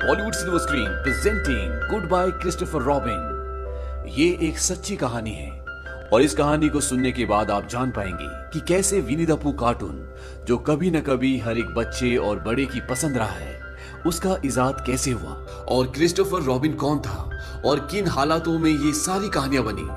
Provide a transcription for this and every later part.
Bollywood silver screen presenting good bye Christopher robin. ये एक सच्ची कहानी है और इस कहानी को सुनने के बाद आप जान पाएंगे कि कैसे विनी द पूह कार्टून, जो कभी न कभी हर एक बच्चे और बड़े की पसंद रहा है, उसका इजाद कैसे हुआ और क्रिस्टोफर रॉबिन कौन था और किन हालातों में ये सारी कहानियां बनी।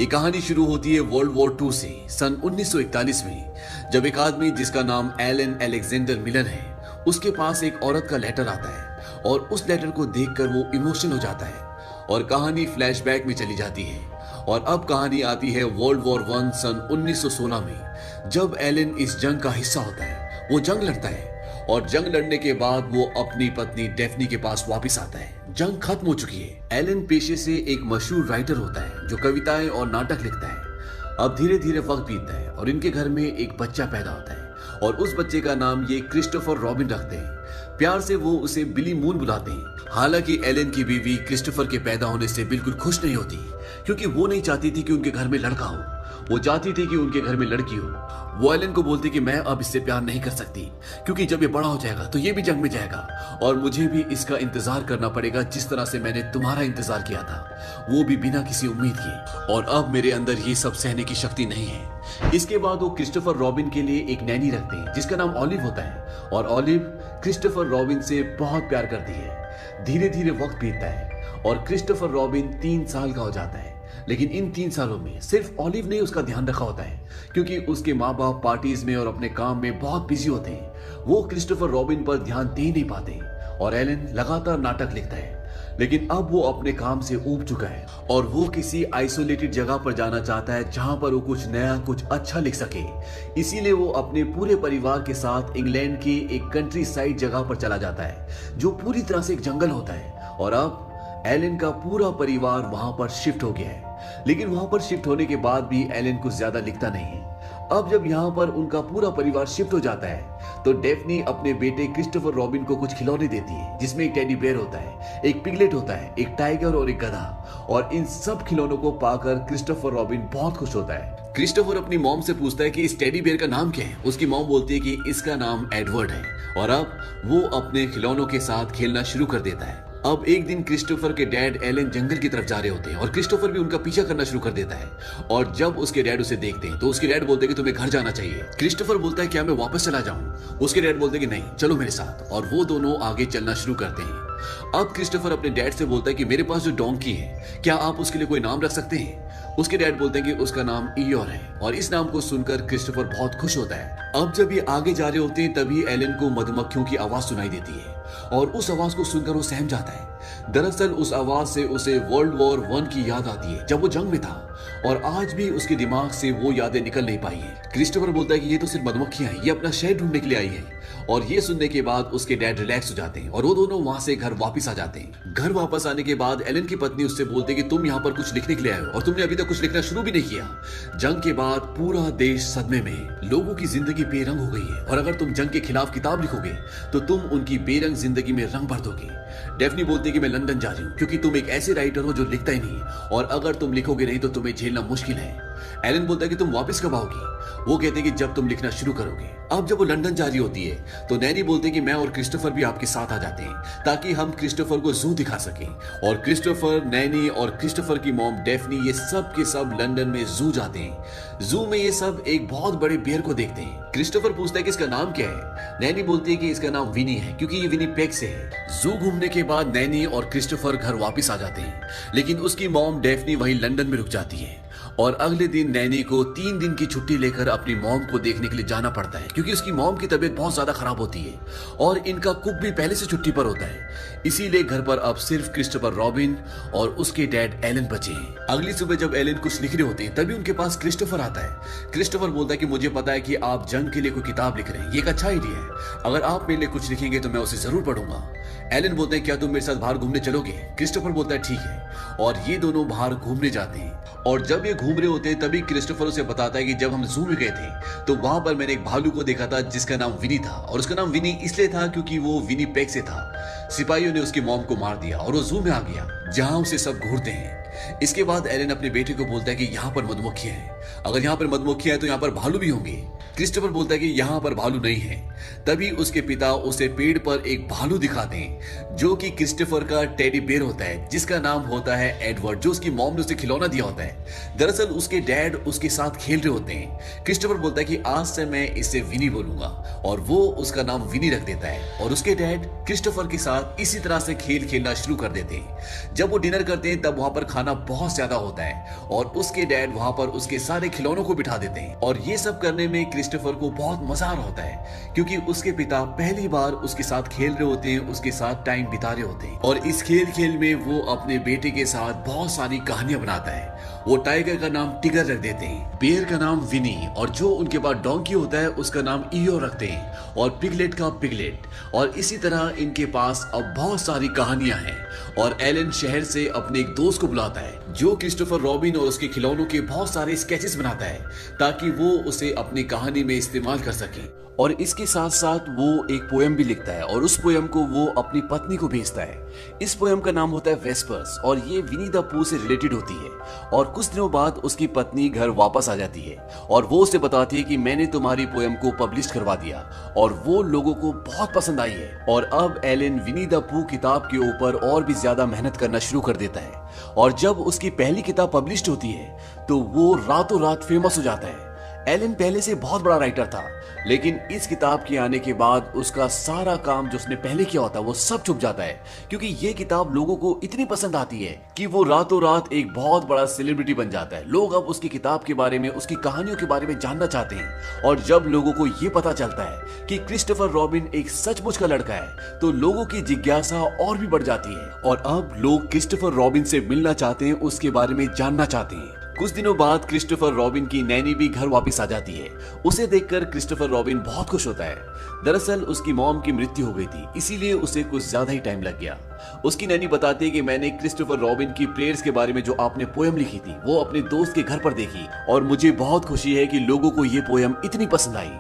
ये कहानी शुरू होती है वर्ल्ड वॉर 2 से सन 1941 में, जब एक आदमी जिसका नाम एलन अलेक्जेंडर मिलर है, उसके पास एक औरत का लेटर आता है और उस लेटर को देखकर वो इमोशनल हो जाता है और कहानी फ्लैशबैक में चली जाती है। और अब कहानी आती है वर्ल्ड वॉर 1 सन 1916 में, जब एलन इस जंग का हिस्सा होता है। वो जंग लड़ता है और जंग लड़ने के बाद वो अपनी पत्नी डेफनी के पास वापस आता है। जंग खत्म हो चुकी है। एलन पेशे से एक मशहूर राइटर होता है जो कविताएं और नाटक लिखता है। अब धीरे धीरे वक्त बीतता है और इनके घर में एक बच्चा पैदा होता है और उस बच्चे का नाम ये क्रिस्टोफर रॉबिन रखते हैं। प्यार से वो उसे बिली मून बुलाते हैं। हालांकि एलन की बीवी क्रिस्टोफर के पैदा होने से बिल्कुल खुश नहीं होती, क्योंकि वो नहीं चाहती थी कि उनके घर में लड़का हो, वो चाहती थी कि उनके घर में लड़की हो। वो एलन को बोलती कि मैं अब इससे प्यार नहीं कर सकती, क्योंकि जब ये बड़ा हो जाएगा तो ये भी जंग में जाएगा और मुझे भी इसका इंतजार करना पड़ेगा जिस तरह से मैंने तुम्हारा इंतजार किया था, वो भी बिना किसी उम्मीद के। और अब मेरे अंदर ये सब सहने की शक्ति नहीं है। इसके बाद वो क्रिस्टोफर रॉबिन के लिए एक नैनी रखते हैं जिसका नाम ऑलिव होता है और ऑलिव क्रिस्टोफर रॉबिन से बहुत प्यार करती है। धीरे धीरे वक्त बीतता है और क्रिस्टोफर रॉबिन 3 साल का हो जाता है। लेकिन इन 3 सालों में सिर्फ ऑलिव ने उसका ध्यान रखा होता है, क्योंकि उसके माँ बाप पार्टीज में और अपने काम में बहुत बिजी होते हैं। वो क्रिस्टोफर रॉबिन पर ध्यान दे नहीं पाते और एलन लगातार नाटक लिखता है। लेकिन अब वो अपने काम से ऊब चुका है और वो किसी आइसोलेटेड जगह पर जाना चाहता है जहां पर वो कुछ नया, कुछ अच्छा लिख सके। इसीलिए वो अपने पूरे परिवार के साथ इंग्लैंड की एक कंट्री साइड जगह पर चला जाता है, जो पूरी तरह से एक जंगल होता है। और अब एलन का पूरा परिवार वहां पर शिफ्ट हो गया है। लेकिन वहां पर शिफ्ट होने के बाद भी एलन कुछ ज्यादा लिखता नहीं है। अब जब यहाँ पर उनका पूरा परिवार शिफ्ट हो जाता है तो डेफनी अपने बेटे क्रिस्टोफर रॉबिन को कुछ खिलौने देती है, जिसमें एक टेडी बेयर होता है, एक पिगलेट होता है, एक टाइगर और एक गधा। और इन सब खिलौनों को पाकर क्रिस्टोफर रॉबिन बहुत खुश होता है। क्रिस्टोफर अपनी मॉम से पूछता है कि इस टेडी बेयर का नाम क्या है। उसकी मॉम बोलती है कि इसका नाम एडवर्ड है। और अब वो अपने खिलौनों के साथ खेलना शुरू कर देता है। अब एक दिन क्रिस्टोफर के डैड एलन जंगल की तरफ जा रहे होते हैं और क्रिस्टोफर भी उनका पीछा करना शुरू कर देता है। और जब उसके डैड उसे देखते हैं तो उसके डैड बोलते हैं कि तुम्हें घर जाना चाहिए। क्रिस्टोफर बोलता है क्या मैं वापस चला जाऊं? उसके डैड बोलते हैं कि नहीं, चलो मेरे साथ। और वो दोनों आगे चलना शुरू करते हैं। अब क्रिस्टोफर अपने डैड से बोलता है कि मेरे पास जो डोंकी है, क्या आप उसके लिए कोई नाम रख सकते हैं? उसके डैड बोलते हैं कि उसका नाम ईयोर है। और इस नाम को सुनकर क्रिस्टोफर बहुत खुश होता है। अब जब ये आगे जा रहे होते हैं तभी एलन को मधुमक्खियों की आवाज सुनाई देती है और उस आवाज को सुनकर वो सहम जाता है। दरअसल उस आवाज से उसे वर्ल्ड वॉर 1 की याद आती है, जब वो जंग में था और आज भी उसके दिमाग से वो यादें निकल नहीं पाई है। क्रिस्टोफर बोलता है कि ये तो सिर्फ मधुमक्खियां हैं, ये अपना शहर ढूंढने के लिए आई है। और ये सुनने के बाद उसके डैड रिलैक्स हो जाते हैं और वो दोनों वहां से घर वापस आ जाते हैं। घर वापस आने के बाद एलन की पत्नी उससे बोलती है कि तुम यहाँ पर कुछ लिखने के लिए आए हो और तुमने अभी तक कुछ लिखना शुरू भी नहीं किया। जंग के बाद पूरा देश सदमे में, लोगों की जिंदगी बेरंग हो गई है और अगर तुम जंग के खिलाफ किताब लिखोगे तो तुम उनकी बेरंग जिंदगी में रंग भर दोगे। डेफनी बोलती है कि मैं लंदन जा रही हूँ, क्योंकि तुम एक ऐसे राइटर हो जो लिखता ही नहीं और अगर तुम लिखोगे नहीं तो तुम्हें झेलना मुश्किल है। एलन बोलता है कि तुम वापस कब आओगी? वो कहते हैं कि जब तुम लिखना शुरू करोगे। अब जब वो लंदन जा रही होती है तो नैनी बोलते हैं कि मैं और क्रिस्टोफर भी आपके साथ आ जाते हैं ताकि हम क्रिस्टोफर को जू दिखा सकें। और क्रिस्टोफर, नैनी और क्रिस्टोफर की मॉम डेफनी ये सब के सब लंदन में जू जाते हैं। जू में ये सब एक बहुत बड़े बेयर को देखते हैं। क्रिस्टोफर पूछता है कि इसका नाम क्या है। नैनी बोलती है कि इसका नाम विनी है, क्योंकि ये विनीपेग से है। जू घूमने के बाद नैनी और क्रिस्टोफर घर वापस आ जाते हैं, लेकिन उसकी मॉम डेफनी वहीं लंदन में रुक जाती है। और अगले दिन नैनी को 3 दिन की छुट्टी लेकर अपनी मॉम को देखने के लिए जाना पड़ता है, क्योंकि उसकी मॉम की तबीयत बहुत ज्यादा खराब होती है और इनका कुक भी पहले से छुट्टी पर होता है। इसीलिए घर पर अब सिर्फ क्रिस्टोफर रॉबिन और उसके डैड एलन बचे हैं। अगली सुबह जब एलन कुछ लिख रहे होते हैं तभी उनके पास क्रिस्टोफर आता है। क्रिस्टोफर बोलता है कि मुझे पता है कि आप जंग के लिए कोई किताब लिख रहे हैं, ये एक अच्छा आइडिया है। अगर आप मेरे लिए कुछ लिखेंगे तो मैं उसे जरूर पढ़ूंगा। एलन बोलते हैं क्या तुम मेरे साथ बाहर घूमने चलोगे? क्रिस्टोफर बोलता है ठीक है। और ये दोनों बाहर घूमने जाते हैं। और जब ये घूम रहे होते हैं तभी क्रिस्टोफर उसे बताता है कि जब हम जू में गए थे तो वहां पर मैंने एक भालू को देखा था जिसका नाम विनी था। और उसका नाम विनी इसलिए था क्योंकि वो विनीपेग से था। सिपाहियों ने उसकी मॉम को मार दिया और वो जू में आ गया, जहां उसे सब घूरते हैं। इसके बाद एलन अपने बेटे को बोलता है कि यहाँ पर मधुमक्खियां हैं, अगर यहाँ पर मधुमक्खियां हैं तो यहाँ पर भालू भी होंगे। क्रिस्टोफर बोलता है कि यहाँ पर भालू नहीं है। तभी उसके पिता उसे पेड़ पर एक भालू दिखाते हैं जो कि क्रिस्टोफर का टेडी बेयर होता है, जिसका नाम होता है एडवर्ड, जो उसकी मॉम ने उसे खिलौना दिया होता है। दरअसल उसके डैड उसके साथ खेल रहे होते हैं। क्रिस्टोफर बोलता है कि आज से मैं इसे विनी बोलूंगा और वो उसका नाम विनी रख देता है। और उसके डैड क्रिस्टोफर के साथ इसी तरह से खेल खेलना शुरू कर देते हैं। जब वो डिनर करते हैं तब वहां पर खाना बहुत ज्यादा होता है और उसके डैड वहां पर उसके सारे खिलौनों को बिठा देते हैं। और ये सब करने में क्रिस्टोफर को बहुत मजा आ रहा होता है क्योंकि उसके पिता पहली बार उसके साथ खेल रहे होते हैं, उसके साथ टाइम बिता रहे होते हैं। और इस खेल में वो अपने बेटे के साथ बहुत सारी कहानियां बनाता है। वो टाइगर का नाम टिगर रख देते हैं, बेयर का नाम विनी, और जो उनके पास डोंकी होता है उसका नाम ईयो रखते हैं, और पिगलेट का पिगलेट। और इसी तरह इनके पास अब बहुत सारी कहानियां हैं। और एलन शहर से अपने एक दोस्त को बुलाता है जो क्रिस्टोफर रॉबिन और उसके खिलौनों के बहुत सारे स्केचेस बनाता है ताकि वो उसे अपनी कहानी में इस्तेमाल कर सके। और इसके साथ साथ वो एक पोयम भी लिखता है और उस पोयम को वो अपनी पत्नी को भेजता है। इस पोयम का नाम होता है वेस्पर्स और ये विनी द पू से रिलेटेड होती है। और कुछ दिनों बाद उसकी पत्नी घर वापस आ जाती है और वो उसे बताती है कि मैंने तुम्हारी पोयम को पब्लिश करवा दिया और वो लोगों को बहुत पसंद आई है। और अब एलन विनी द पू किताब के ऊपर और भी ज्यादा मेहनत करना शुरू कर देता है। और जब उसकी पहली किताब पब्लिश होती है तो वो रातों रात फेमस हो जाता है। एलन पहले से बहुत बड़ा राइटर था, लेकिन इस किताब के आने के बाद उसका सारा काम जो उसने पहले किया होता है वो सब छुप जाता है क्योंकि ये किताब लोगों को इतनी पसंद आती है कि वो रातों रात एक बहुत बड़ा सेलिब्रिटी बन जाता है। लोग अब उसकी किताब के बारे में, उसकी कहानियों के बारे में जानना चाहते हैं। और जब लोगों को ये पता चलता है कि क्रिस्टोफर रॉबिन एक सचमुच का लड़का है तो लोगों की जिज्ञासा और भी बढ़ जाती है और अब लोग क्रिस्टोफर रॉबिन से मिलना चाहते हैं, उसके बारे में जानना चाहते हैं। कुछ दिनों बाद क्रिस्टोफर रॉबिन की नैनी भी घर वापस आ जाती है। उसे देखकर क्रिस्टोफर रॉबिन बहुत खुश होता है। दरअसल उसकी मॉम की मृत्यु हो गई थी, इसीलिए उसे कुछ ज्यादा ही टाइम लग गया। उसकी नैनी बताती है कि मैंने क्रिस्टोफर रॉबिन की प्रेयर्स के बारे में जो आपने पोयम लिखी थी वो अपने दोस्त के घर पर देखी और मुझे बहुत खुशी है कि लोगों को ये पोयम इतनी पसंद आई।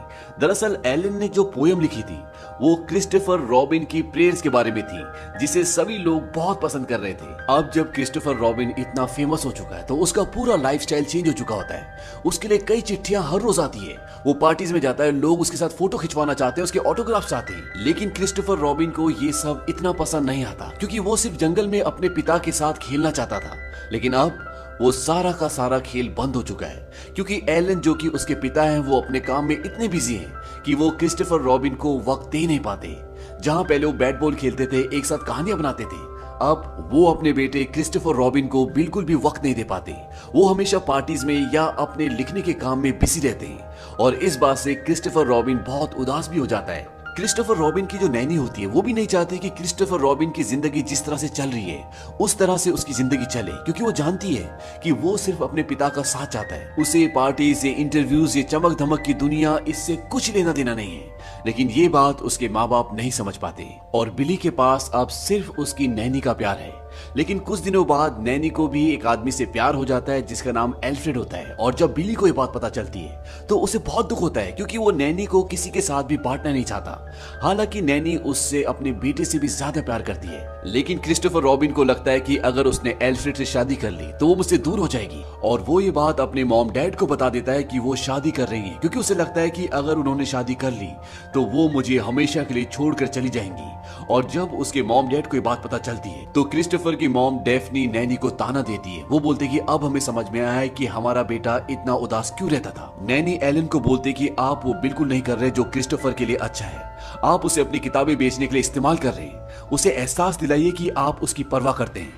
दरअसल एलन ने जो पोयम लिखी थी वो क्रिस्टोफर रॉबिन की प्रेयर्स के बारे में थी जिसे सभी लोग बहुत पसंद कर रहे थे। अब जब क्रिस्टोफर रॉबिन इतना फेमस हो चुका है तो उसका पूरा लाइफस्टाइल चेंज हो चुका होता है। उसके लिए कई चिट्ठियां हर रोज आती है, वो पार्टीज में जाता है, लोग उसके साथ फोटो खिंचवाना चाहते हैं, उसके ऑटोग्राफ चाहते हैं। लेकिन क्रिस्टोफर रॉबिन को ये सब इतना पसंद नहीं आता क्योंकि वो सिर्फ जंगल में अपने पिता के साथ खेलना चाहता था। लेकिन अब वो सारा का सारा खेल बंद हो चुका है क्योंकि एलन जो कि उसके पिता हैं वो अपने काम में इतने बिजी हैं कि वो क्रिस्टोफर रॉबिन को वक्त दे नहीं पाते। जहां पहले वो बैट बॉल खेलते थे, एक साथ कहानियां बनाते थे, अब वो अपने बेटे क्रिस्टोफर रॉबिन को बिल्कुल भी वक्त नहीं दे पाते। वो हमेशा पार्टीज में या अपने लिखने के काम में बिजी रहते हैं और इस बात से क्रिस्टोफर रॉबिन बहुत उदास भी हो जाता है। क्रिस्टोफर रॉबिन की जो नैनी होती है वो भी नहीं चाहती कि क्रिस्टोफर रॉबिन की जिंदगी जिस तरह से चल रही है उस तरह से उसकी जिंदगी चले क्योंकि वो जानती है कि वो सिर्फ अपने पिता का साथ चाहता है। उसे पार्टीज, ये इंटरव्यूज, ये चमक धमक की दुनिया, इससे कुछ लेना देना नहीं है। लेकिन ये बात उसके माँ बाप नहीं समझ पाते और बिली के पास अब सिर्फ उसकी नैनी का प्यार है। लेकिन कुछ दिनों बाद नैनी को भी एक आदमी से प्यार हो जाता है जिसका नाम एल्फ्रेड होता है। और जब बिली को ये बात पता चलती है तो उसे बहुत दुख होता है क्योंकि वो नैनी को किसी के साथ भी बांटना नहीं चाहता। हालांकि नैनी उससे अपने बेटे से भी ज्यादा प्यार करती है। लेकिन क्रिस्टोफर रॉबिन को लगता है कि अगर उसने एल्फ्रेड से शादी कर ली तो वो मुझसे दूर हो जाएगी और वो ये बात अपने मॉम डैड को बता देता है कि वो शादी कर रही है क्योंकि उसे लगता है कि अगर उन्होंने शादी कर ली तो वो मुझे हमेशा के लिए छोड़कर चली जाएंगी। और जब उसके मॉम डैड को ये बात पता चलती है तो क्रिस्टोफर की मॉम डेफनी नैनी को ताना देती है। वो बोलते कि अब हमें समझ में आया है कि हमारा बेटा इतना उदास क्यों रहता था। नैनी एलन को बोलते कि आप वो बिल्कुल नहीं कर रहे जो क्रिस्टोफर के लिए अच्छा है, आप उसे अपनी किताबें बेचने के लिए इस्तेमाल कर रहे हैं। उसे एहसास दिलाइए कि आप उसकी परवाह करते हैं।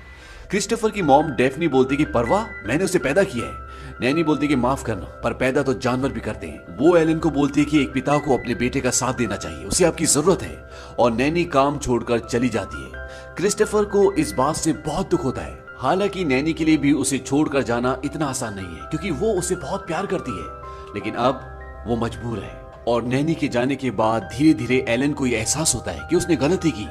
क्रिस्टोफर की मॉम डेफनी बोलती कि परवाह, मैंने उसे पैदा किया है। नैनी बोलती कि माफ करना, पर पैदा तो जानवर भी करते हैं। वो एलन को बोलती है कि एक पिता को अपने बेटे का साथ देना चाहिए, उसे आपकी जरूरत है। और नैनी काम छोड़कर चली जाती है। क्रिस्टोफर को इस बात से बहुत दुख होता है। हालांकि नैनी के लिए भी उसे छोड़कर जाना इतना आसान नहीं है क्योंकि वो उसे बहुत प्यार करती है। लेकिन अब वो मजबूर है। और नैनी के जाने के बाद धीरे धीरे एलन को यह एहसास होता है कि उसने गलती की।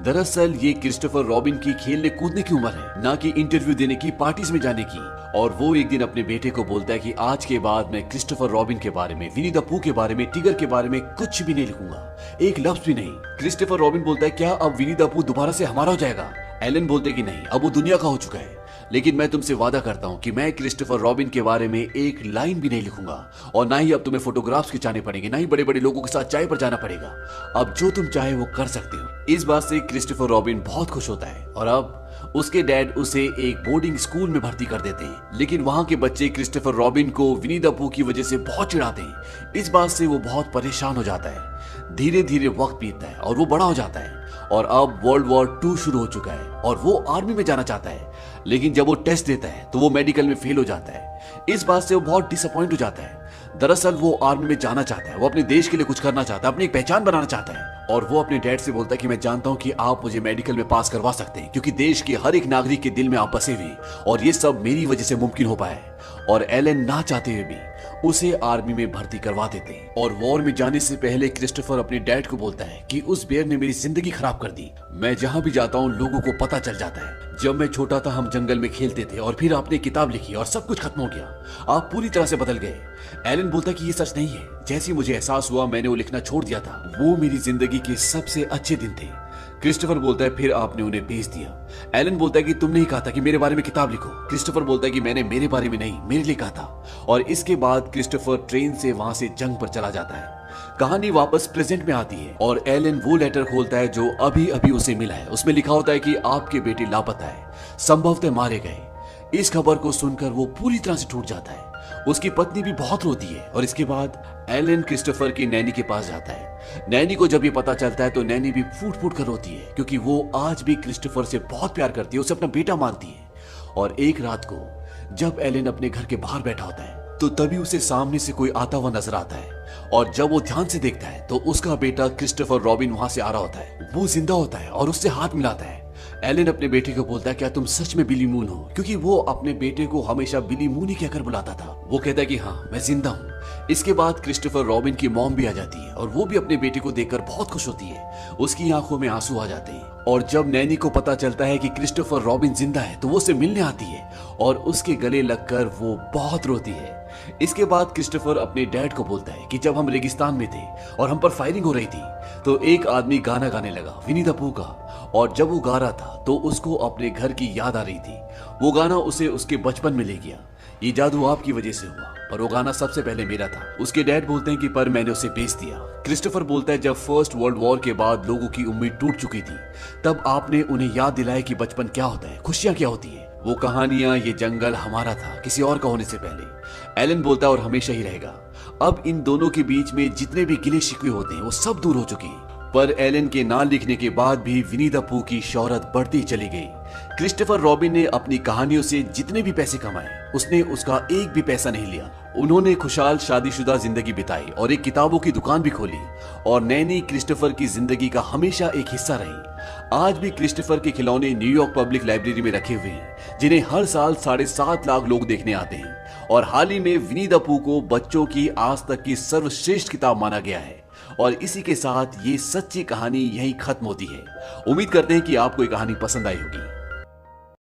दरअसल ये क्रिस्टोफर रॉबिन की खेलने कूदने की उम्र है, ना कि इंटरव्यू देने की, पार्टीज में जाने की। और वो एक दिन अपने बेटे को बोलता है कि आज के बाद मैं क्रिस्टोफर रॉबिन के बारे में, विनी द पू के बारे में, टिगर के बारे में कुछ भी नहीं लिखूंगा, एक लफ्ज भी नहीं। क्रिस्टोफर रॉबिन बोलता है क्या अब विनी द पू दोबारा से हमारा हो जाएगा? एलन बोलते कि नहीं, अब वो दुनिया का हो चुका है। लेकिन मैं तुमसे वादा करता हूं कि मैं क्रिस्टोफर रॉबिन के बारे में एक लाइन भी नहीं लिखूंगा, और ना ही अब तुम्हें फोटोग्राफ्स खिंचाने पड़ेंगे, ना ही बड़े बड़े लोगों के साथ चाय पर जाना पड़ेगा। अब जो तुम चाहे वो कर सकते हो। इस बात से क्रिस्टोफर रॉबिन बहुत खुश होता है और अब उसके डैड उसे एक बोर्डिंग स्कूल में भर्ती कर देते हैं। लेकिन वहां के बच्चे क्रिस्टोफर रॉबिन को विनी द पूह की वजह से बहुत चिढ़ाते हैं। इस बात से वो बहुत परेशान हो जाता है। धीरे धीरे वक्त बीतता है और वो बड़ा हो जाता है और अब वर्ल्ड वॉर 2 शुरू हो चुका है और वो आर्मी में जाना चाहता है। लेकिन जब वो टेस्ट देता है तो वो मेडिकल में फेल हो जाता है। इस बात से वो बहुत डिसअपॉइंट हो जाता है। दरअसल वो आर्मी में जाना चाहता है, वो अपने देश के लिए कुछ करना चाहता है, अपनी एक पहचान बनाना चाहता है। और वो अपने डैड से बोलता है कि मैं जानता हूं कि आप मुझे मेडिकल में पास करवा सकते हैं, क्योंकि देश के हर एक नागरिक के दिल में आप बसे हुए, और ये सब मेरी वजह से मुमकिन हो पाया है। और एलन ना चाहते हुए भी उसे आर्मी में भर्ती करवा देते हैं। और वॉर में जाने से पहले क्रिस्टोफर अपने डैड को बोलता है कि उस बेर ने मेरी जिंदगी खराब कर दी। मैं जहां भी जाता हूं लोगों को पता चल जाता है। जब मैं छोटा था हम जंगल में खेलते थे और फिर आपने किताब लिखी और सब कुछ खत्म हो गया। आप पूरी तरह से बदल गए। एलन बोलता कि ये सच नहीं है। जैसे ही मुझे एहसास हुआ मैंने वो लिखना छोड़ दिया था। वो मेरी जिंदगी के सबसे अच्छे दिन थे। क्रिस्टोफर बोलता है फिर आपने उन्हें बेच दिया। एलन बोलता है कि तुमने ही कहा था कि मेरे बारे में किताब लिखो। क्रिस्टोफर बोलता है कि मैंने मेरे बारे में नहीं, मेरे लिए कहा था। और इसके बाद क्रिस्टोफर ट्रेन से वहां से जंग पर चला जाता है। कहानी वापस प्रेजेंट में आती है और एलन वो लेटर खोलता है जो अभी अभी उसे मिला है। उसमें लिखा होता है कि आपके बेटे लापता है, संभवतः मारे गए। इस खबर को सुनकर वो पूरी तरह से टूट जाता है। उसकी पत्नी भी बहुत रोती है और इसके बाद एलन क्रिस्टोफर की नैनी के पास जाता है। नैनी को जब ये पता चलता है तो नैनी भी फूट फूट कर रोती है, क्योंकि वो आज भी क्रिस्टोफर से बहुत प्यार करती है, उसे अपना बेटा मानती है। और एक रात को जब एलन अपने घर के बाहर बैठा होता है तो तभी उसे सामने से कोई आता हुआ नजर आता है। और जब वो ध्यान से देखता है तो उसका बेटा क्रिस्टोफर रॉबिन वहां से आ रहा होता है। वो जिंदा होता है और उससे हाथ मिलाता है। एलन अपने बेटे को बोलता है क्या तुम सच में बिली मून हो, क्योंकि वो अपने बेटे को हमेशा बिली मून ही कहकर बुलाता था। वो कहता है कि हाँ मैं जिंदा हूँ। इसके बाद क्रिस्टोफर रॉबिन की मॉम भी आ जाती है और वो भी अपने बेटे को देखकर बहुत खुश होती है। उसकी आंखों में आंसू आ जाते हैं। और जब नैनी को पता चलता है कि क्रिस्टोफर रॉबिन जिंदा है तो वो उसे मिलने आती है और उसके गले लगकर वो बहुत रोती है। इसके बाद क्रिस्टोफर अपने डैड को बोलता है कि जब हम रेगिस्तान में थे और हम पर फायरिंग हो रही थी तो एक आदमी गाना गाने लगा विनी द पूह का, और जब वो गा रहा था तो उसको अपने घर की याद आ रही थी। वो गाना उसे उसके बचपन में ले गया। ये जादू आपकी वजह से हुआ, पर वो गाना सबसे पहले मेरा था। उसके डैड बोलते हैं कि पर मैंने उसे बेच दिया। क्रिस्टोफर बोलता है जब फर्स्ट वर्ल्ड वॉर के बाद लोगों की उम्मीद टूट चुकी थी तब आपने उन्हें याद दिलाया कि बचपन क्या होता है, खुशियां क्या होती है। वो कहानियां, ये जंगल हमारा था किसी और का होने से पहले। एलन बोलता है और हमेशा ही रहेगा। अब इन दोनों के बीच में जितने भी गिले शिकवे होते हैं वो सब दूर हो चुके हैं। पर एलन के ना लिखने के बाद भी विनी द पूह की शोहरत बढ़ती चली गई। क्रिस्टोफर रॉबिन ने अपनी कहानियों से जितने भी पैसे कमाए उसने उसका एक भी पैसा नहीं लिया। उन्होंने खुशहाल शादीशुदा जिंदगी बिताई और एक किताबों की दुकान भी खोली, और नैनी क्रिस्टोफर की जिंदगी का हमेशा एक हिस्सा रही। आज भी क्रिस्टोफर के खिलौने न्यूयॉर्क पब्लिक लाइब्रेरी में रखे हुए हैं, जिन्हें हर साल 7.5 लाख लोग देखने आते हैं। और हाल ही में विनी द पूह को बच्चों की आज तक की सर्वश्रेष्ठ किताब माना गया है। और इसी के साथ ये सच्ची कहानी यहीं खत्म होती है। उम्मीद करते हैं कि आपको ये कहानी पसंद आई होगी।